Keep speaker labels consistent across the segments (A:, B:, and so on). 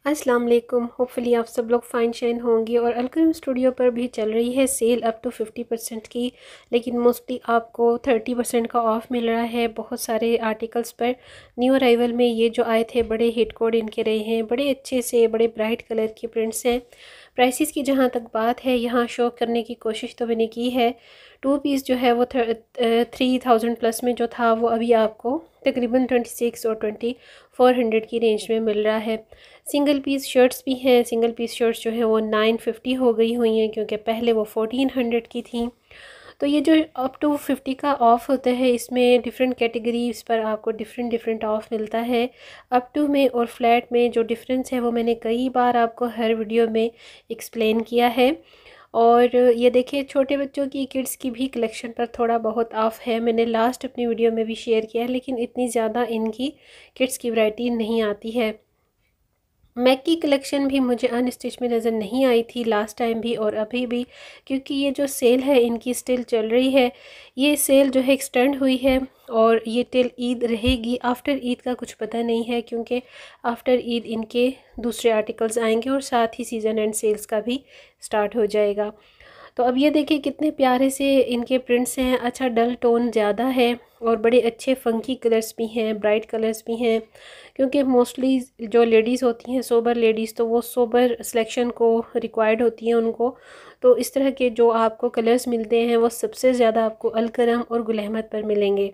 A: अस्सलाम वालेकुम। होपफुली आप सब लोग फ़ाइन शाइन होंगे। और अलकरम स्टूडियो पर भी चल रही है सेल अप टू 50% की, लेकिन मोस्टली आपको 30% का ऑफ़ मिल रहा है बहुत सारे आर्टिकल्स पर। न्यू अराइवल में ये जो आए थे बड़े हिट कोड इनके रहे हैं, बड़े अच्छे से बड़े ब्राइट कलर के प्रिंट्स हैं। प्राइसेस की जहाँ तक बात है यहाँ शो करने की कोशिश तो मैंने की है। 2 पीस जो है वो 3000 प्लस में जो था वो अभी आपको तकरीबन 26 और 2400 की रेंज में मिल रहा है। सिंगल पीस शर्ट्स भी हैं। सिंगल पीस शर्ट्स जो है वो 950 हो गई हुई हैं, क्योंकि पहले वो 1400 की थी। तो ये जो अप टू 50 का ऑफ़ होता है इसमें डिफरेंट कैटेगरीज पर आपको डिफरेंट ऑफ़ मिलता है। अप टू में और फ्लैट में जो डिफरेंस है वो मैंने कई बार आपको हर वीडियो में एक्सप्लेन किया है। और ये देखिए छोटे बच्चों की किड्स की भी कलेक्शन पर थोड़ा बहुत ऑफ़ है। मैंने लास्ट अपनी वीडियो में भी शेयर किया है, लेकिन इतनी ज़्यादा इनकी किड्स की वैरायटी नहीं आती है। मैक की कलेक्शन भी मुझे अनस्टिच में नज़र नहीं आई थी लास्ट टाइम भी और अभी भी, क्योंकि ये जो सेल है इनकी स्टिल चल रही है। ये सेल जो है एक्सटेंड हुई है और ये टिल ईद रहेगी। आफ्टर ईद का कुछ पता नहीं है, क्योंकि आफ्टर ईद इनके दूसरे आर्टिकल्स आएंगे और साथ ही सीज़न एंड सेल्स का भी स्टार्ट हो जाएगा। तो अब ये देखिए कितने प्यारे से इनके प्रिंट्स हैं। अच्छा डल टोन ज़्यादा है और बड़े अच्छे फंकी कलर्स भी हैं, ब्राइट कलर्स भी हैं, क्योंकि मोस्टली जो लेडीज़ होती हैं सोबर लेडीज़, तो वो सोबर सिलेक्शन को रिक्वायर्ड होती हैं उनको। तो इस तरह के जो आपको कलर्स मिलते हैं वो सबसे ज़्यादा आपको अलकरम और गुल अहमद पर मिलेंगे।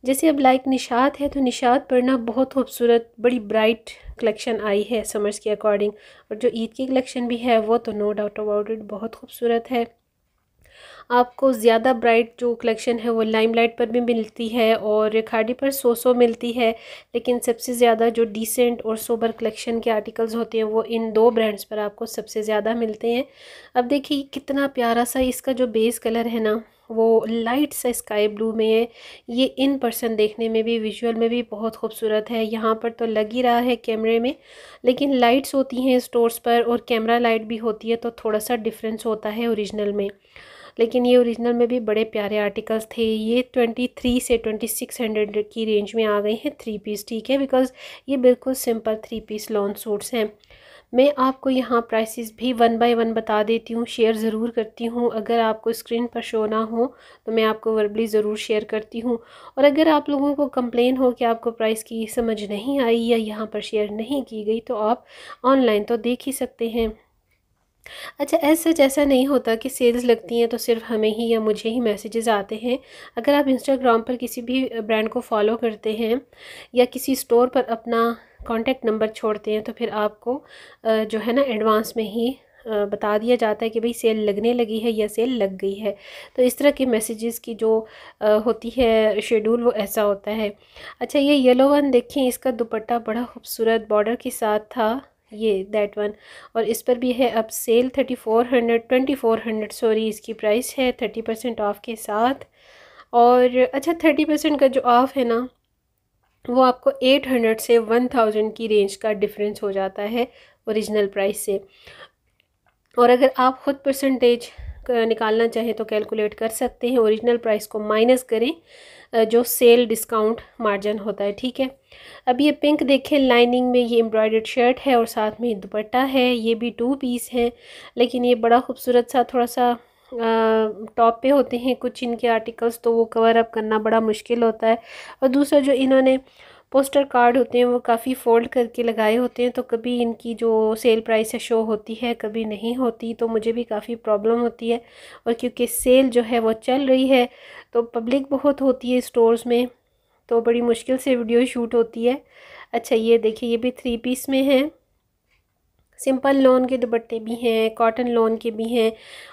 A: जैसे अब लाइक निशात है, तो निशात पर ना बहुत खूबसूरत बड़ी ब्राइट कलेक्शन आई है समर्स के अकॉर्डिंग। और जो ईद की कलेक्शन भी है वो तो नो डाउट अबाउट इट बहुत खूबसूरत है। आपको ज़्यादा ब्राइट जो कलेक्शन है वो लाइमलाइट पर भी मिलती है और खाड़ी पर सो मिलती है, लेकिन सबसे ज़्यादा जो डिसेंट और सोबर कलेक्शन के आर्टिकल्स होते हैं वो इन दो ब्रांड्स पर आपको सबसे ज़्यादा मिलते हैं। अब देखिए कितना प्यारा सा इसका जो बेस कलर है ना वो लाइट सा स्काई ब्लू में है। ये इन पर्सन देखने में भी विजुअल में भी बहुत खूबसूरत है। यहाँ पर तो लग ही रहा है कैमरे में, लेकिन लाइट्स होती हैं स्टोर्स पर और कैमरा लाइट भी होती है, तो थोड़ा सा डिफरेंस होता है ओरिजिनल में। लेकिन ये ओरिजिनल में भी बड़े प्यारे आर्टिकल्स थे। ये 23 से 2600 की रेंज में आ गए हैं 3 पीस, ठीक है, बिकॉज़ ये बिल्कुल सिंपल 3 पीस लॉन्ग सूट्स हैं। मैं आपको यहाँ प्राइसेस भी 1 बाय 1 बता देती हूँ, शेयर ज़रूर करती हूँ। अगर आपको स्क्रीन पर शो ना हो तो मैं आपको वर्बली ज़रूर शेयर करती हूँ। और अगर आप लोगों को कंप्लेन हो कि आपको प्राइस की समझ नहीं आई या यहाँ पर शेयर नहीं की गई, तो आप ऑनलाइन तो देख ही सकते हैं। अच्छा सच ऐसा नहीं होता कि सेल्स लगती हैं तो सिर्फ हमें ही या मुझे ही मैसेजेस आते हैं। अगर आप इंस्टाग्राम पर किसी भी ब्रांड को फॉलो करते हैं या किसी स्टोर पर अपना कॉन्टैक्ट नंबर छोड़ते हैं, तो फिर आपको जो है ना एडवांस में ही बता दिया जाता है कि भाई सेल लगने लगी है या सेल लग गई है। तो इस तरह के मैसेजेस की जो होती है शेड्यूल वो ऐसा होता है। अच्छा ये येलो वन देखिए, इसका दुपट्टा बड़ा खूबसूरत बॉर्डर के साथ था, ये दैट वन। और इस पर भी है अब सेल 2400 सॉरी, इसकी प्राइस है 30% ऑफ के साथ। और अच्छा 30% का जो ऑफ़ है ना वो आपको 800 से 1000 की रेंज का डिफरेंस हो जाता है ओरिजिनल प्राइस से। और अगर आप ख़ुद परसेंटेज निकालना चाहें तो कैलकुलेट कर सकते हैं, ओरिजिनल प्राइस को माइनस करें जो सेल डिस्काउंट मार्जिन होता है, ठीक है। अब ये पिंक देखें लाइनिंग में, ये एम्ब्रॉयडर्ड शर्ट है और साथ में दुपट्टा है। ये भी 2 पीस है, लेकिन ये बड़ा खूबसूरत सा थोड़ा सा टॉप पे होते हैं कुछ इनके आर्टिकल्स, तो वो कवर अप करना बड़ा मुश्किल होता है। और दूसरा जो इन्होंने पोस्टर कार्ड होते हैं वो काफ़ी फोल्ड करके लगाए होते हैं, तो कभी इनकी जो सेल प्राइस है शो होती है कभी नहीं होती, तो मुझे भी काफ़ी प्रॉब्लम होती है। और क्योंकि सेल जो है वो चल रही है तो पब्लिक बहुत होती है स्टोर्स में, तो बड़ी मुश्किल से वीडियो शूट होती है। अच्छा ये देखिए ये भी 3 पीस में है। सिंपल लॉन के दुपट्टे भी हैं, कॉटन लॉन के भी हैं,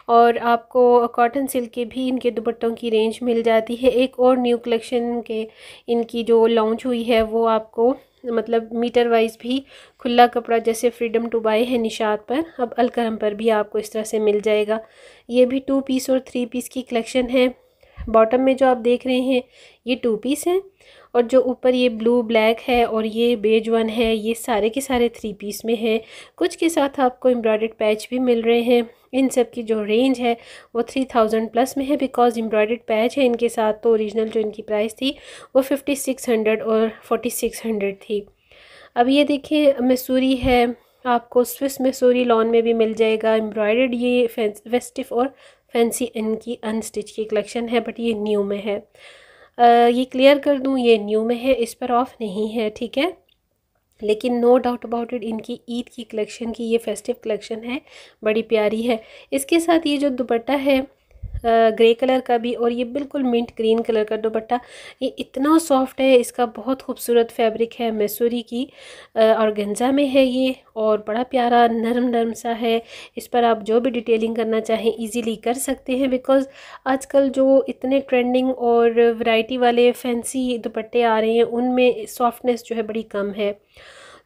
A: और आपको कॉटन सिल्क के भी इनके दुपट्टों की रेंज मिल जाती है। एक और न्यू कलेक्शन के इनकी जो लॉन्च हुई है वो आपको मतलब मीटर वाइज भी खुला कपड़ा जैसे फ्रीडम टू बाय है निशात पर, अब अलकरम पर भी आपको इस तरह से मिल जाएगा। ये भी 2 पीस और 3 पीस की कलेक्शन है। बॉटम में जो आप देख रहे हैं ये 2 पीस हैं, और जो ऊपर ये ब्लू ब्लैक है और ये बेज वन है ये सारे के सारे 3 पीस में हैं। कुछ के साथ आपको एम्ब्रॉयडर्ड पैच भी मिल रहे हैं। इन सब की जो रेंज है वो 3000 प्लस में है, बिकॉज एम्ब्रॉयडर्ड पैच है इनके साथ। तो ओरिजिनल जो इनकी प्राइस थी वो 5600 और 4600 थी। अब ये देखिए मसूरी है, आपको स्विस मिसोरी लॉन में भी मिल जाएगा एम्ब्रॉयडर्ड। ये फेस्टिव और फैंसी इनकी अनस्टिच की कलेक्शन है, बट ये न्यू में है। ये क्लियर कर दूँ, ये न्यू में है, इस पर ऑफ नहीं है, ठीक है। लेकिन नो डाउट अबाउट इट, इनकी ईद की कलेक्शन की ये फेस्टिव कलेक्शन है, बड़ी प्यारी है। इसके साथ ये जो दुपट्टा है ग्रे कलर का भी, और ये बिल्कुल मिंट ग्रीन कलर का दुपट्टा, ये इतना सॉफ्ट है, इसका बहुत खूबसूरत फैब्रिक है, मैसूरी की ऑर्गेन्जा में है ये, और बड़ा प्यारा नरम नरम सा है। इस पर आप जो भी डिटेलिंग करना चाहें इजीली कर सकते हैं, बिकॉज़ आजकल जो इतने ट्रेंडिंग और वैरायटी वाले फैंसी दुपट्टे आ रहे हैं उनमें सॉफ्टनेस जो है बड़ी कम है।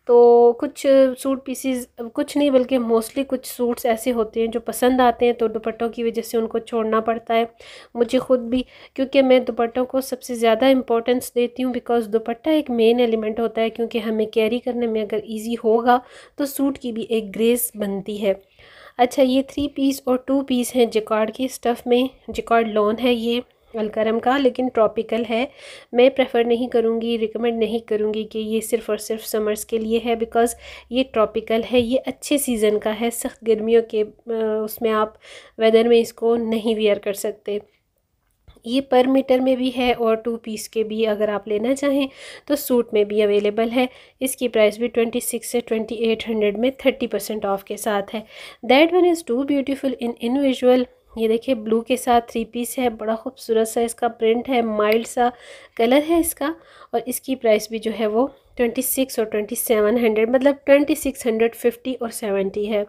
A: तो कुछ सूट पीसीज, कुछ नहीं बल्कि मोस्टली कुछ सूट्स ऐसे होते हैं जो पसंद आते हैं, तो दुपट्टों की वजह से उनको छोड़ना पड़ता है, मुझे ख़ुद भी, क्योंकि मैं दुपट्टों को सबसे ज़्यादा इंपॉर्टेंस देती हूँ, बिकॉज़ दुपट्टा एक मेन एलिमेंट होता है, क्योंकि हमें कैरी करने में अगर ईजी होगा तो सूट की भी एक ग्रेस बनती है। अच्छा, ये 3 पीस और 2 पीस हैं जिकार्ड की स्टफ़ में, जिकार्ड लॉन है ये अलकरम का, लेकिन ट्रॉपिकल है। मैं प्रेफर नहीं करूँगी, रिकमेंड नहीं करूँगी कि ये सिर्फ़ और सिर्फ समर्स के लिए है, बिकॉज़ ये ट्रॉपिकल है, ये अच्छे सीज़न का है, सख्त गर्मियों के उसमें आप वेदर में इसको नहीं वियर कर सकते। ये पर मीटर में भी है और 2 पीस के भी अगर आप लेना चाहें तो सूट में भी अवेलेबल है। इसकी प्राइस भी 26 से 2800 में 30% ऑफ के साथ है। That one is too beautiful in individual. ये देखिए ब्लू के साथ 3 पीस है, बड़ा खूबसूरत सा इसका प्रिंट है, माइल्ड सा कलर है इसका, और इसकी प्राइस भी जो है वो 26 और 2700, मतलब 2650 और 70 है।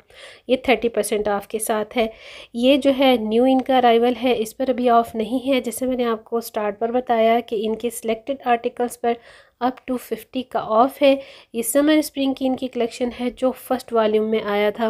A: ये 30% ऑफ के साथ है। ये जो है न्यू इनका अराइवल है, इस पर अभी ऑफ नहीं है। जैसे मैंने आपको स्टार्ट पर बताया कि इनके सिलेक्टेड आर्टिकल्स पर अप टू 50 का ऑफ़ है। ये समर स्प्रिंग की इनकी कलेक्शन है जो फर्स्ट वॉल्यूम में आया था।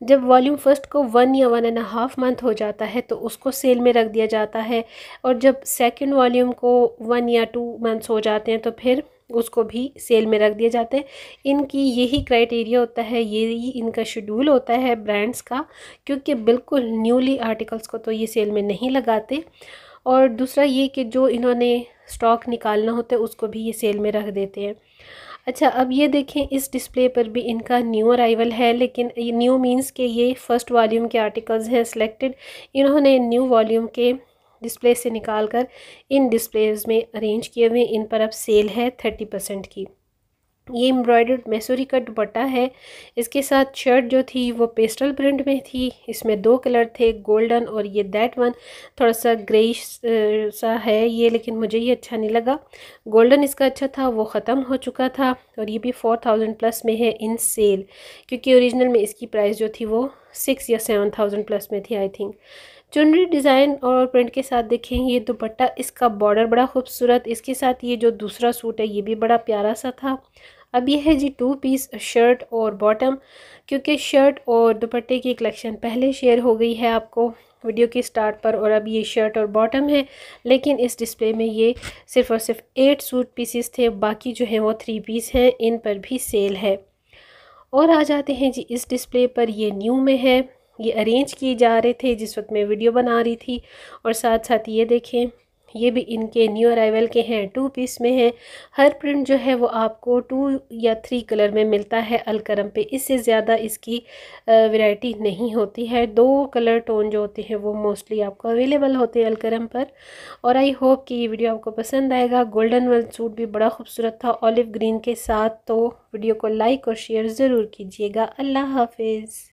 A: जब वॉल्यूम फर्स्ट को 1 या 1.5 मंथ हो जाता है तो उसको सेल में रख दिया जाता है, और जब सेकंड वॉल्यूम को 1 या 2 मंथ्स हो जाते हैं तो फिर उसको भी सेल में रख दिए जाते हैं। इनकी यही क्राइटेरिया होता है, यही इनका शेड्यूल होता है ब्रांड्स का, क्योंकि बिल्कुल न्यूली आर्टिकल्स को तो ये सेल में नहीं लगाते। और दूसरा ये कि जो इन्होंने स्टॉक निकालना होता है उसको भी ये सेल में रख देते हैं। अच्छा, अब ये देखें, इस डिस्प्ले पर भी इनका न्यू अराइवल है, लेकिन ये न्यू मींस कि ये फर्स्ट वॉल्यूम के आर्टिकल्स हैं सिलेक्टेड, इन्होंने न्यू वॉल्यूम के डिस्प्ले से निकाल कर इन डिस्प्लेज में अरेंज किए हुए। इन पर अब सेल है 30% की। ये एम्ब्रॉयडर्ड मैसूरी का दुपट्टा है। इसके साथ शर्ट जो थी वो पेस्टल प्रिंट में थी, इसमें 2 कलर थे, गोल्डन और ये दैट वन थोड़ा सा ग्रेइश सा है ये, लेकिन मुझे ये अच्छा नहीं लगा। गोल्डन इसका अच्छा था, वो ख़त्म हो चुका था, और ये भी 4000 प्लस में है इन सेल, क्योंकि ओरिजिनल में इसकी प्राइस जो थी वो 6 या 7000 प्लस में थी आई थिंक। चुनरी डिज़ाइन और प्रिंट के साथ देखें ये दुपट्टा, इसका बॉर्डर बड़ा खूबसूरत, इसके साथ ये जो दूसरा सूट है ये भी बड़ा प्यारा सा था। अब ये है जी 2 पीस शर्ट और बॉटम, क्योंकि शर्ट और दुपट्टे की कलेक्शन पहले शेयर हो गई है आपको वीडियो के स्टार्ट पर, और अब ये शर्ट और बॉटम है। लेकिन इस डिस्प्ले में ये सिर्फ़ और सिर्फ 8 सूट पीसेस थे, बाकी जो है वो 3 पीस हैं, इन पर भी सेल है। और आ जाते हैं जी इस डिस्प्ले पर, ये न्यू में है, ये अरेंज किए जा रहे थे जिस वक्त मैं वीडियो बना रही थी, और साथ साथ ये देखें ये भी इनके न्यू अराइवल के हैं, 2 पीस में हैं। हर प्रिंट जो है वो आपको 2 या 3 कलर में मिलता है अलकरम पे, इससे ज़्यादा इसकी वैरायटी नहीं होती है। 2 कलर टोन जो होते हैं वो मोस्टली आपको अवेलेबल होते हैं अलकरम पर। और आई होप कि ये वीडियो आपको पसंद आएगा। गोल्डन वाला सूट भी बड़ा खूबसूरत था ऑलिव ग्रीन के साथ, तो वीडियो को लाइक और शेयर ज़रूर कीजिएगा। अल्लाह हाफिज़।